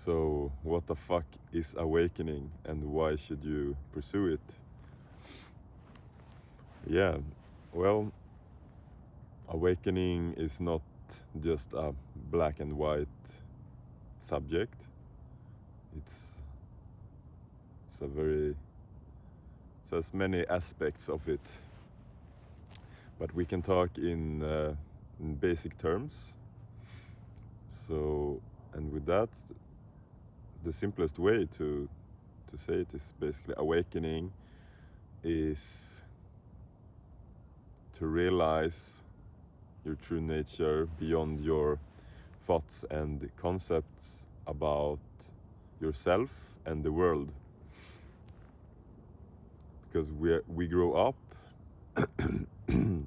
So, what the fuck is awakening and why should you pursue it? Yeah, well, awakening is not just a black and white subject. It's it's a very it has many aspects of it, but we can talk in basic terms. So, and with that, the simplest way to say it is basically awakening is to realize your true nature beyond your thoughts and concepts about yourself and the world. Because we grow up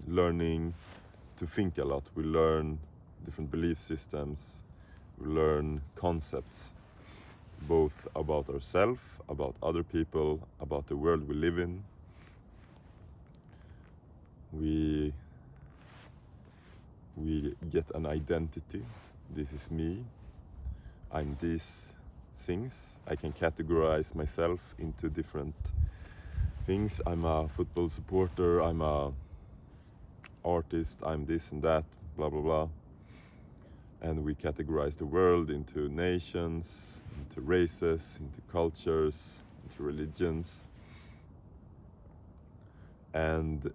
learning to think a lot. We learn different belief systems, we learn concepts, both about ourselves, about other people, about the world we live in. We get an identity. This is me. I'm these things. I can categorize myself into different things. I'm a football supporter, I'm a artist, I'm this and that, blah blah blah. And we categorize the world into nations, into races, into cultures, into religions. And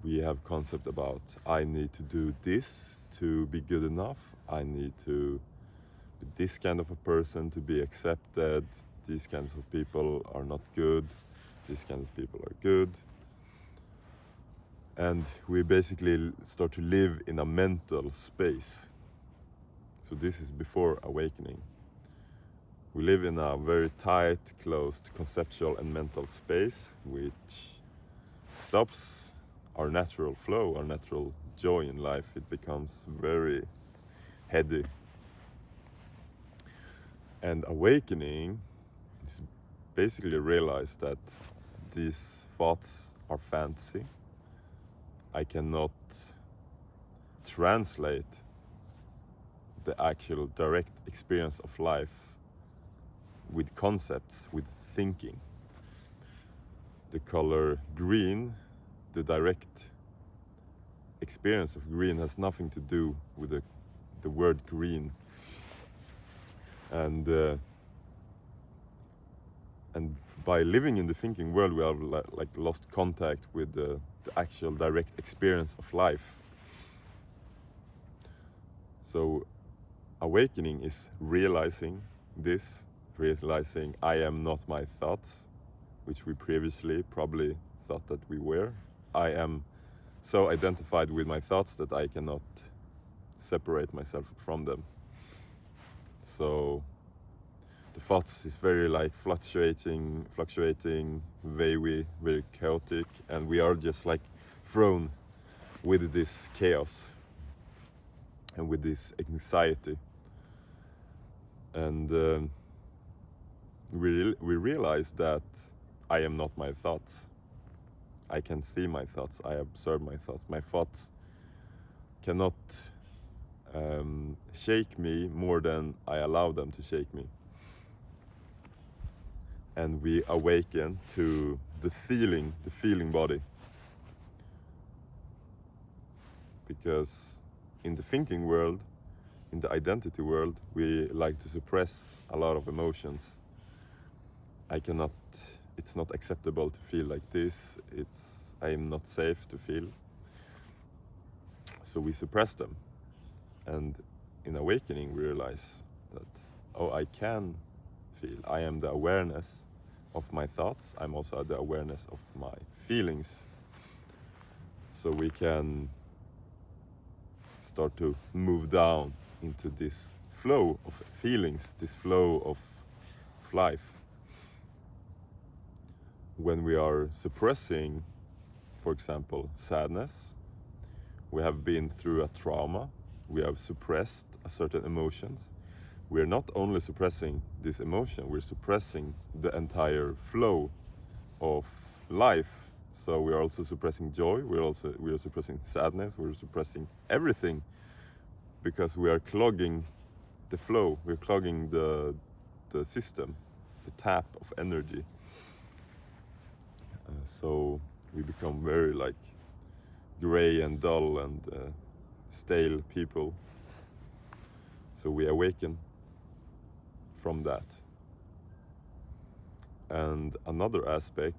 we have concepts about I need to do this to be good enough. I need to be this kind of a person to be accepted. These kinds of people are not good. These kinds of people are good. And we basically start to live in a mental space. So this is before awakening. We live in a very tight, closed, conceptual and mental space, which stops our natural flow, our natural joy in life. It becomes very heady. And awakening is basically realize that these thoughts are fantasy. I cannot translate the actual direct experience of life with concepts, with thinking. The color green, the direct experience of green has nothing to do with the word green. And by living in the thinking world, we have like lost contact with the actual direct experience of life. So awakening is realizing this, realizing I am not my thoughts, which we previously probably thought that we were. I am so identified with my thoughts that I cannot separate myself from them. So the thoughts is very like fluctuating, wavy, very chaotic, and we are just like thrown with this chaos and with this anxiety. And we realize that I am not my thoughts. I can see my thoughts, I observe my thoughts. My thoughts cannot shake me more than I allow them to shake me. And we awaken to the feeling body. Because in the thinking world, in the identity world, we like to suppress a lot of emotions. It's not acceptable to feel like this. I am not safe to feel. So we suppress them. And in awakening, we realize that, oh, I can feel. I am the awareness of my thoughts. I'm also the awareness of my feelings. So we can start to move down into this flow of feelings, this flow of life. When we are suppressing, for example, sadness, we have been through a trauma, we have suppressed a certain emotions. We are not only suppressing this emotion, we're suppressing the entire flow of life. So we are also suppressing joy, we are suppressing sadness, we're suppressing everything, because we are clogging the flow, we're clogging the system, the tap of energy. So we become very like gray and dull and stale people. So we awaken from that. And another aspect,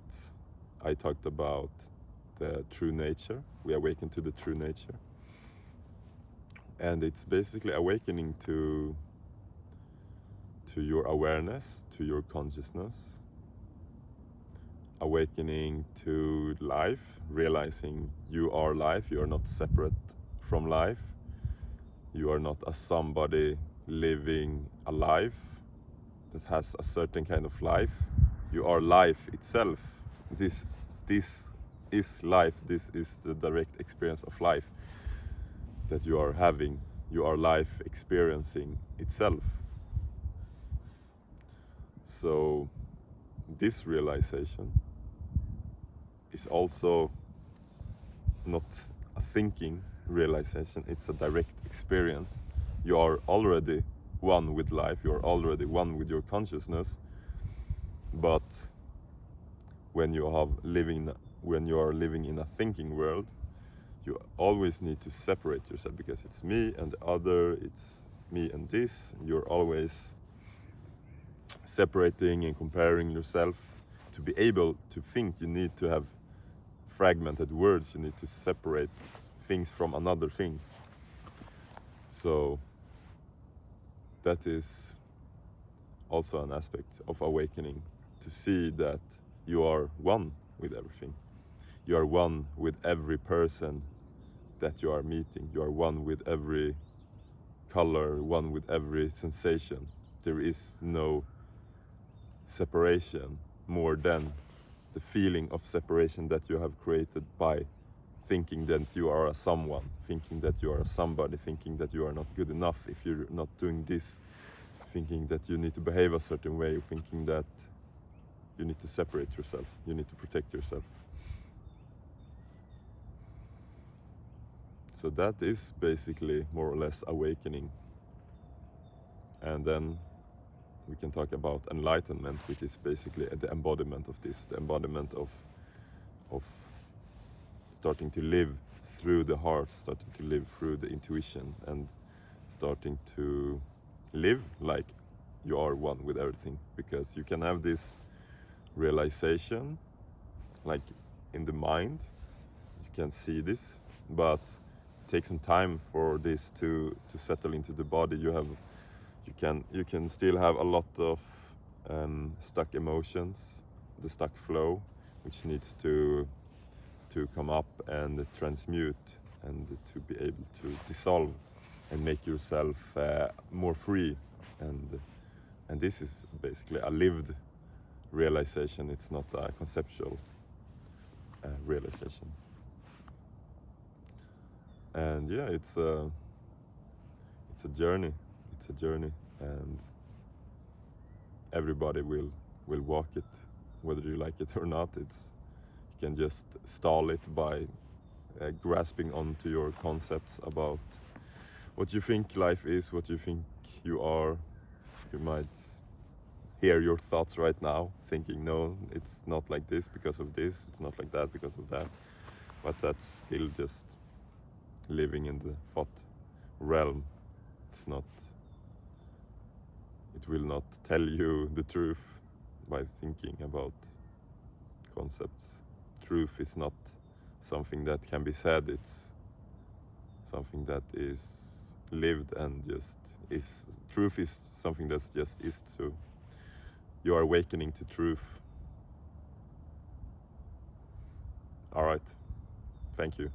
I talked about the true nature. We awaken to the true nature. And it's basically awakening to your awareness, to your consciousness, awakening to life, realizing you are life, you are not separate from life, you are not a somebody living a life that has a certain kind of life. You are life itself. This is life. This is the direct experience of life that you are having. You are life experiencing itself. So this realization is also not a thinking realization, it's a direct experience. You are already one with life, you are already one with your consciousness, but when you are living in a thinking world, you always need to separate yourself, because it's me and the other, it's me and this. You're always separating and comparing yourself. To be able to think, you need to have fragmented words, you need to separate things from another thing. So that is also an aspect of awakening, to see that you are one with everything. You are one with every person that you are meeting. You are one with every color, one with every sensation. There is no separation more than the feeling of separation that you have created by thinking that you are a someone, thinking that you are a somebody, thinking that you are not good enough if you're not doing this, thinking that you need to behave a certain way, thinking that you need to separate yourself, you need to protect yourself. So that is basically more or less awakening. And then we can talk about enlightenment, which is basically the embodiment of this, the embodiment of starting to live through the heart, starting to live through the intuition, and starting to live like you are one with everything. Because you can have this realization like in the mind, you can see this, but it takes some time for this to settle into the body. You can still have a lot of stuck emotions, the stuck flow, which needs to come up and transmute, and to be able to dissolve and make yourself more free. And this is basically a lived realization. It's not a conceptual realization. And yeah, it's a journey. It's a journey, and everybody will walk it, whether you like it or not. You can just stall it by grasping onto your concepts about what you think life is, what you think you are. You might hear your thoughts right now, thinking, no, it's not like this because of this, it's not like that because of that. But that's still just living in the thought realm. It will not tell you the truth by thinking about concepts. Truth is not something that can be said, it's something that is lived and just is. Truth is something that just is. So you are awakening to truth. All right, thank you.